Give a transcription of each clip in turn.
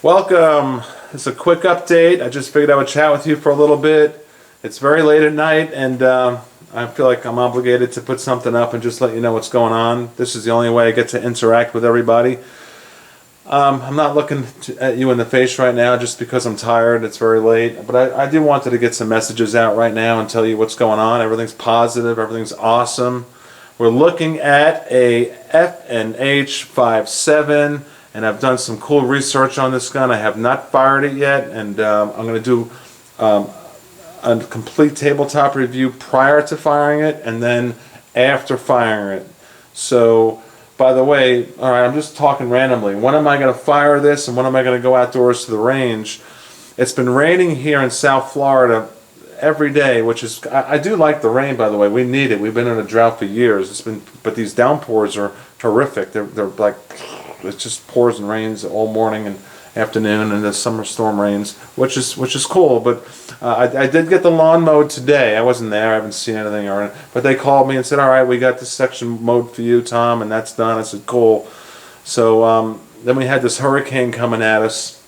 Welcome. It's a quick update. I just figured I would chat with you for a little bit. It's very late at night, and I feel like I'm obligated to put something up and just let you know what's going on. This is the only way I get to interact with everybody. I'm not looking at you in the face right now just because I'm tired. It's very late, but I do wanted to get some messages out right now and tell you what's going on. Everything's positive. Everything's awesome. We're looking at a FNH 57. And I've done some cool research on this gun. I have not fired it yet, and I'm going to do a complete tabletop review prior to firing it and then after firing it. So, by the way, all right, I'm just talking randomly. When am I going to fire this and when am I going to go outdoors to the range? It's been raining here in South Florida every day, which is, I do like the rain, by the way. We need it. We've been in a drought for years. But these downpours are terrific. They're like, it just pours and rains all morning and afternoon, and the summer storm rains, which is cool. But I did get the lawn mowed today. I wasn't there. I haven't seen anything or but they called me and said, "All right, we got this section mowed for you, Tom," and that's done. I said, "Cool." So then we had this hurricane coming at us,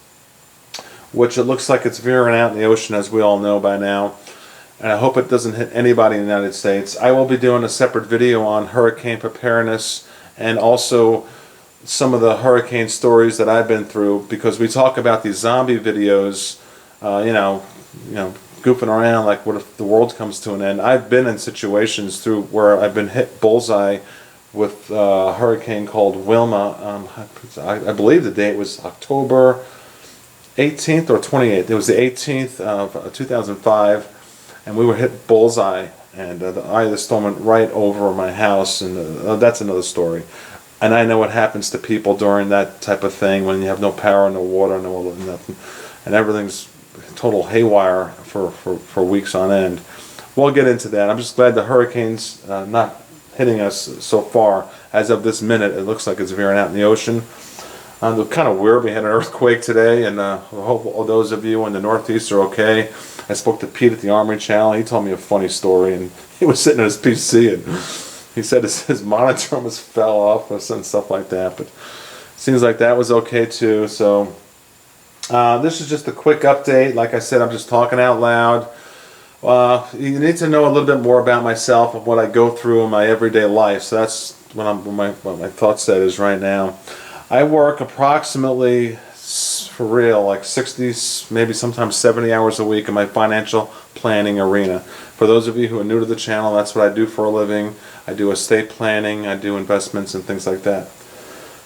which it looks like it's veering out in the ocean, as we all know by now. And I hope it doesn't hit anybody in the United States. I will be doing a separate video on hurricane preparedness and also some of the hurricane stories that I've been through, because we talk about these zombie videos, you know, goofing around like, what if the world comes to an end? I've been in situations through where I've been hit bullseye with a hurricane called Wilma. I believe the date was October 18th or 28th. It was the 18th of 2005, and we were hit bullseye, and the eye of the storm went right over my house, and that's another story. And I know what happens to people during that type of thing when you have no power, no water, nothing, and everything's total haywire for weeks on end. We'll get into that. I'm just glad the hurricane's not hitting us so far. As of this minute, it looks like it's veering out in the ocean. It's kind of weird. We had an earthquake today, and I hope all those of you in the Northeast are okay. I spoke to Pete at the Armory Channel. He told me a funny story, and he was sitting at his PC, and he said his monitor almost fell off or some stuff like that, but it seems like that was okay too. So this is just a quick update. Like I said, I'm just talking out loud. You need to know a little bit more about myself and what I go through in my everyday life. So that's what my thought set is right now. I work approximately, for real, like 60, maybe sometimes 70 hours a week in my financial planning arena. For those of you who are new to the channel, that's what I do for a living. I do estate planning, I do investments and things like that.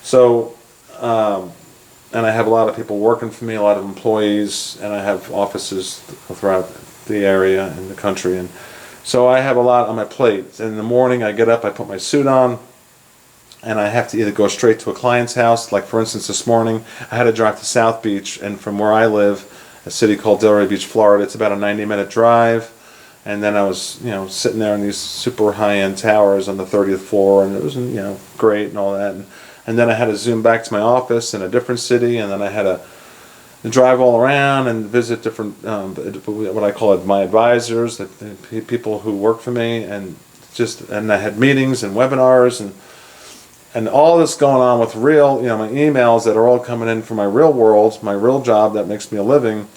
So, and I have a lot of people working for me, a lot of employees, and I have offices throughout the area and the country. And so I have a lot on my plate. In the morning I get up, I put my suit on, and I have to either go straight to a client's house. Like for instance this morning, I had to drive to South Beach, and from where I live, a city called Delray Beach, Florida, it's about a 90-minute drive. And then I was, sitting there in these super high-end towers on the 30th floor, and it was, great and all that. And then I had to zoom back to my office in a different city, and then I had to drive all around and visit different, what I call my advisors, the people who work for me, and I had meetings and webinars and all this going on with real, my emails that are all coming in from my real world, my real job that makes me a living.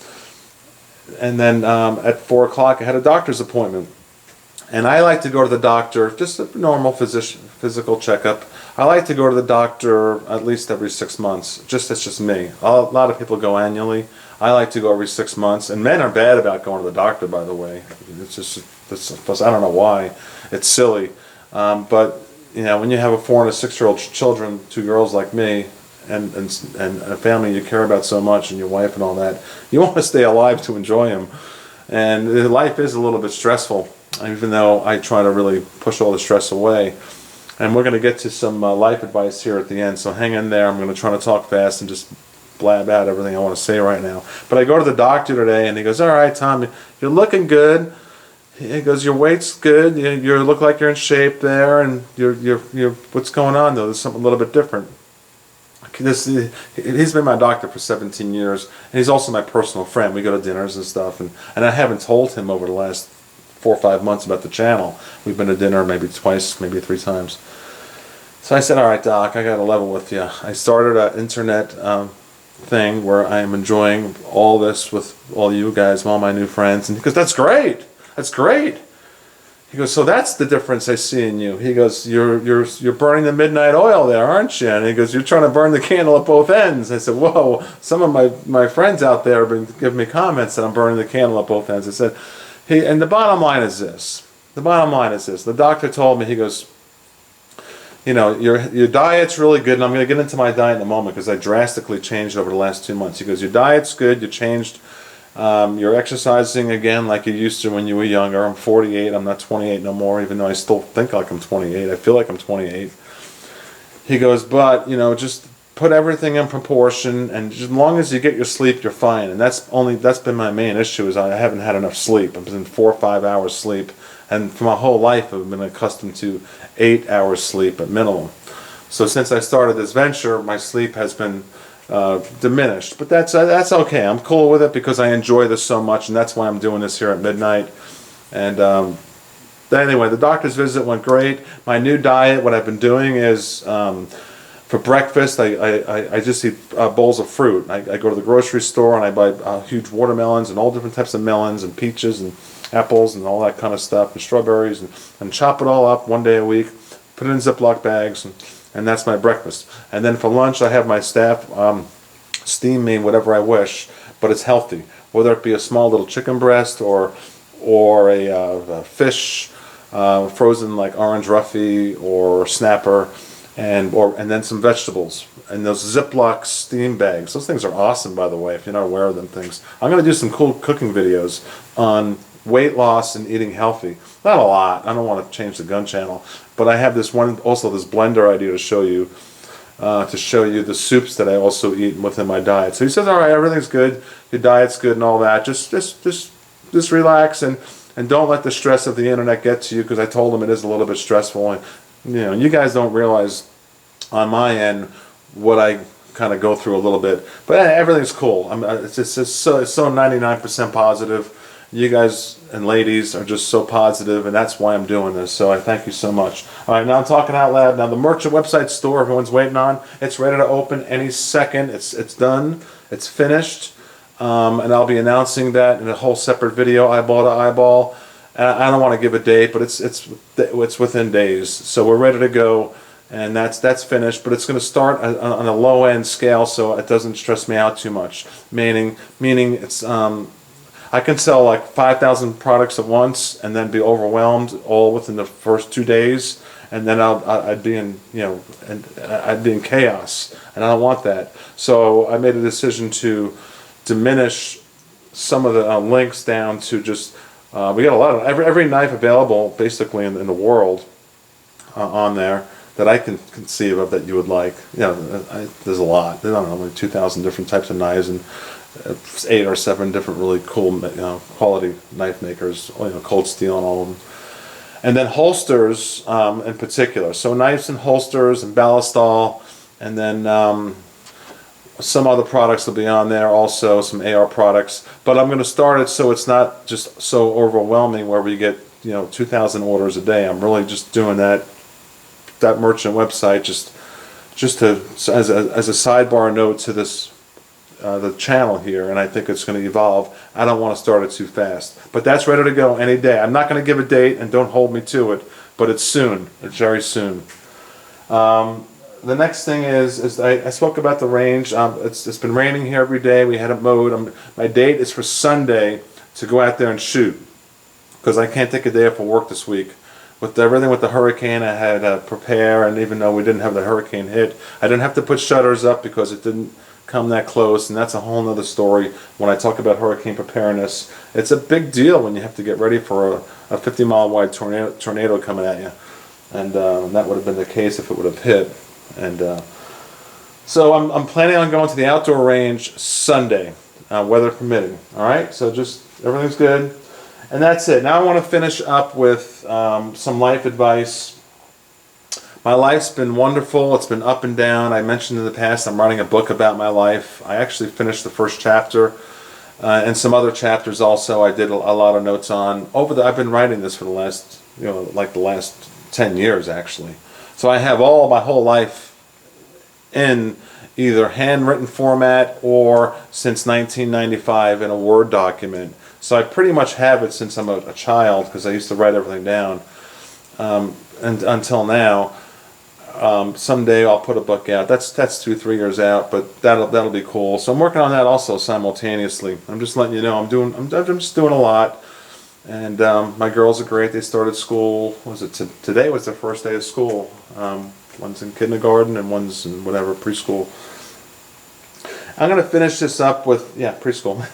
And then at 4 o'clock I had a doctor's appointment, and I like to go to the doctor, just a normal physical checkup. I like to go to the doctor at least every 6 months. That's just me. A lot of people go annually. I like to go every 6 months, and men are bad about going to the doctor, by the way. I don't know why. It's silly, but when you have a 4 and a 6-year-old children, 2 girls like me, and a family you care about so much, and your wife and all that, you want to stay alive to enjoy them. And life is a little bit stressful, even though I try to really push all the stress away. And we're going to get to some life advice here at the end, so hang in there. I'm going to try to talk fast and just blab out everything I want to say right now. But I go to the doctor today, and he goes, "All right, Tom, you're looking good." He goes, "Your weight's good. You look like you're in shape there, and you're what's going on though? There's something a little bit different." He's been my doctor for 17 years, and he's also my personal friend. We go to dinners and stuff, and I haven't told him over the last 4 or 5 months about the channel. We've been to dinner maybe twice, maybe 3 times. So I said, "All right, Doc, I got to level with you. I started an internet thing where I am enjoying all this with all you guys, all my new friends. And he goes, that's great. That's great. He goes, so that's the difference I see in you. He goes, you're burning the midnight oil there, aren't you? And he goes, you're trying to burn the candle at both ends. I said, whoa, some of my friends out there have been giving me comments that I'm burning the candle at both ends. I said, and the bottom line is this. The bottom line is this. The doctor told me, he goes, you know, your diet's really good, and I'm going to get into my diet in a moment because I drastically changed over the last 2 months. He goes, your diet's good, you changed, you're exercising again like you used to when you were younger. I'm 48, I'm not 28 no more, even though I still think like I'm 28. I feel like I'm 28. He goes, but, you know, just put everything in proportion, and as long as you get your sleep, you're fine. And that's been my main issue, is I haven't had enough sleep. I've been 4 or 5 hours sleep. And for my whole life, I've been accustomed to 8 hours sleep at minimum. So since I started this venture, my sleep has been diminished. But that's okay. I'm cool with it because I enjoy this so much, and that's why I'm doing this here at midnight. And anyway, the doctor's visit went great. My new diet, what I've been doing is, for breakfast, I just eat bowls of fruit. I go to the grocery store and I buy huge watermelons and all different types of melons and peaches and apples and all that kind of stuff, and strawberries, and chop it all up 1 day a week, put it in Ziploc bags, and that's my breakfast. And then for lunch, I have my staff steam me whatever I wish, but it's healthy, whether it be a small little chicken breast or a fish frozen like orange roughy or snapper, and then some vegetables. And those Ziploc steam bags, those things are awesome, by the way, if you're not aware of them things. I'm going to do some cool cooking videos on weight loss and eating healthy. Not a lot. I don't want to change the gun channel, but I have this blender idea to show you the soups that I also eat within my diet. So he says, all right, everything's good, your diet's good and all that. Just relax and don't let the stress of the internet get to you, because I told him it is a little bit stressful. And you know, you guys don't realize on my end what I kind of go through a little bit, but everything's cool. It's so 99% positive. You guys and ladies are just so positive, and that's why I'm doing this. So I thank you so much. All right, now I'm talking out loud. Now the merchant website store everyone's waiting on, it's ready to open any second. It's done. It's finished, and I'll be announcing that in a whole separate video, eyeball to eyeball. I don't want to give a date, but it's within days. So we're ready to go, and that's finished. But it's going to start on a low end scale, so it doesn't stress me out too much. Meaning it's I can sell like 5,000 products at once and then be overwhelmed all within the first 2 days, and then I'd be in I'd be in chaos, and I don't want that. So I made a decision to diminish some of the links down to just we got a lot of every knife available basically in the world on there that I can conceive of that you would like. You know, there's a lot. I don't know, like 2,000 different types of knives and 8 or 7 different really cool quality knife makers, Cold Steel and all of them. And then holsters in particular. So knives and holsters and Ballistol, and then some other products will be on there also, some AR products. But I'm going to start it so it's not just so overwhelming where we get 2,000 orders a day. I'm really just doing that merchant website just as a sidebar note to this the channel here, and I think it's going to evolve. I don't want to start it too fast, but that's ready to go any day. I'm not going to give a date, and don't hold me to it, but it's soon. It's very soon. The next thing is I spoke about the range. It's been raining here every day. We had it mowed. My date is for Sunday to go out there and shoot, because I can't take a day off of work this week. With everything with the hurricane, I had to prepare, and even though we didn't have the hurricane hit, I didn't have to put shutters up because it didn't come that close, and that's a whole nother story. When I talk about hurricane preparedness, it's a big deal when you have to get ready for a 50-mile wide tornado coming at you, and that would have been the case if it would have hit. And so I'm planning on going to the outdoor range Sunday, weather permitting. All right, so just everything's good, and that's it. Now I want to finish up with some life advice. My life's been wonderful. It's been up and down. I mentioned in the past I'm writing a book about my life. I actually finished the first chapter, and some other chapters also I did a lot of notes on. I've been writing this for the last, like the last 10 years actually. So I have my whole life in either handwritten format or since 1995 in a Word document. So I pretty much have it since I'm a child, because I used to write everything down, and until now. Someday I'll put a book out. That's 2-3 years out, but that'll be cool. So I'm working on that also simultaneously. I'm just letting you know I'm just doing a lot. And my girls are great. They started school. Today was their first day of school. One's in kindergarten and one's in whatever preschool. I'm gonna finish this up with preschool.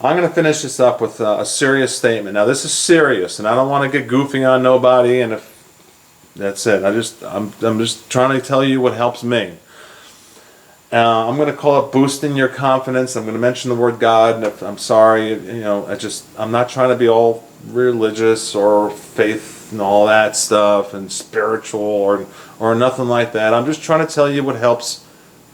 I'm gonna finish this up with a serious statement. Now this is serious, and I don't want to get goofy on nobody. And if that's it. I'm just trying to tell you what helps me. I'm going to call it boosting your confidence. I'm going to mention the word God, and if, I'm sorry, I'm not trying to be all religious or faith and all that stuff and spiritual or nothing like that. I'm just trying to tell you what helps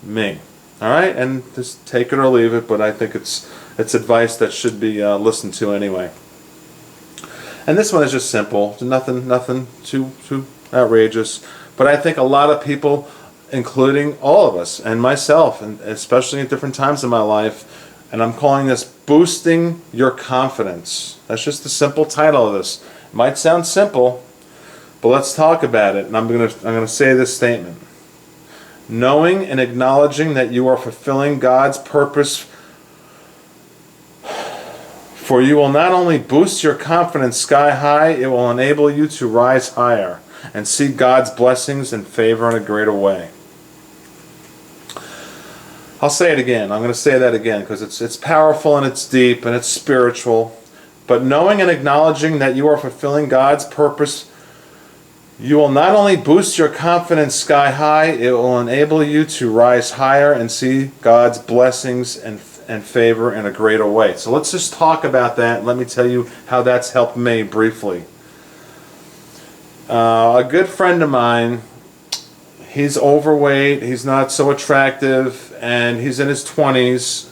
me. All right, and just take it or leave it. But I think it's advice that should be listened to anyway. And this one is just simple. Nothing too outrageous, but I think a lot of people, including all of us and myself, and especially at different times in my life, and I'm calling this boosting your confidence. That's just the simple title of this. It might sound simple, but let's talk about it. And I'm gonna say this statement: knowing and acknowledging that you are fulfilling God's purpose for you will not only boost your confidence sky high, it will enable you to rise higher and see God's blessings and favor in a greater way. I'll say it again. I'm going to say that again because it's powerful and it's deep and it's spiritual. But knowing and acknowledging that you are fulfilling God's purpose, you will not only boost your confidence sky high, it will enable you to rise higher and see God's blessings and favor in a greater way. So let's just talk about that. Let me tell you how that's helped me briefly. A good friend of mine, he's overweight, he's not so attractive, and he's in his 20s,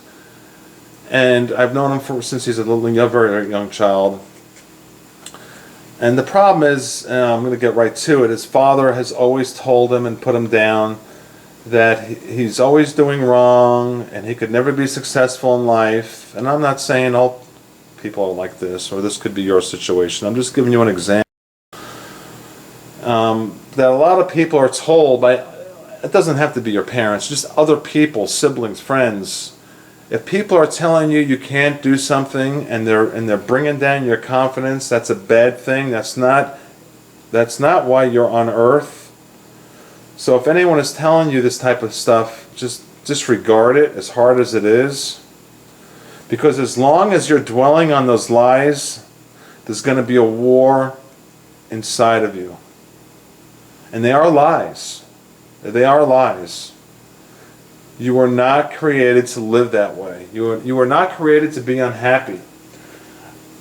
and I've known him since he's a very young child. And the problem is, I'm going to get right to it, his father has always told him and put him down that he's always doing wrong and he could never be successful in life. And I'm not saying all people are like this, or this could be your situation. I'm just giving you an example. That a lot of people are told it doesn't have to be your parents, just other people, siblings, friends. If people are telling you you can't do something and they're bringing down your confidence, that's a bad thing. That's not why you're on earth. So if anyone is telling you this type of stuff, just disregard it, as hard as it is. Because as long as you're dwelling on those lies, there's going to be a war inside of you. And they are lies. They are lies. You were not created to live that way. You were not created to be unhappy.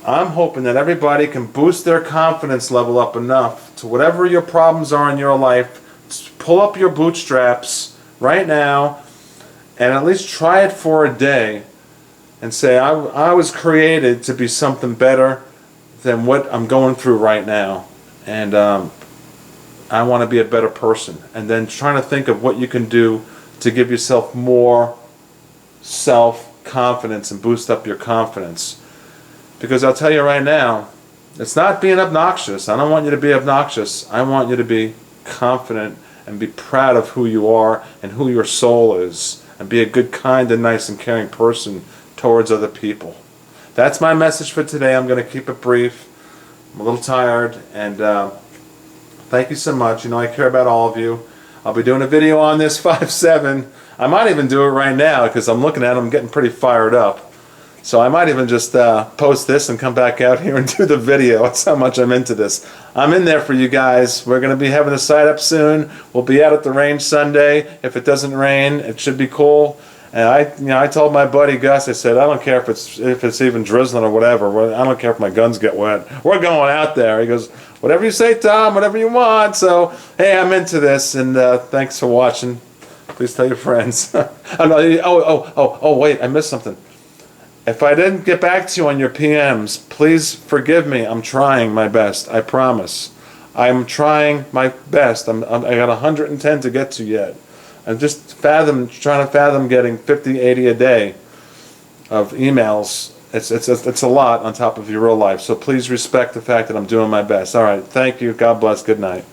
I'm hoping that everybody can boost their confidence level up enough to whatever your problems are in your life, pull up your bootstraps right now and at least try it for a day and say, I was created to be something better than what I'm going through right now. And I want to be a better person. And then trying to think of what you can do to give yourself more self-confidence and boost up your confidence. Because I'll tell you right now, it's not being obnoxious. I don't want you to be obnoxious. I want you to be confident and be proud of who you are and who your soul is, and be a good, kind, and nice and caring person towards other people. That's my message for today. I'm going to keep it brief. I'm a little tired, and thank you so much. I care about all of you. I'll be doing a video on this 5-7. I might even do it right now because I'm looking at it, I'm getting pretty fired up. So I might even just post this and come back out here and do the video. That's how much I'm into this. I'm in there for you guys. We're going to be having the site up soon. We'll be out at the range Sunday. If it doesn't rain, it should be cool. And I told my buddy Gus, I said, I don't care if it's even drizzling or whatever. I don't care if my guns get wet. We're going out there. He goes, whatever you say, Tom, whatever you want. So, hey, I'm into this, and thanks for watching. Please tell your friends. Wait, I missed something. If I didn't get back to you on your PMs, please forgive me. I'm trying my best. I promise. I'm trying my best. I got 110 to get to yet. And just trying to fathom getting 50, 80 a day of emails. It's a lot on top of your real life. So please respect the fact that I'm doing my best. All right, thank you. God bless. Good night.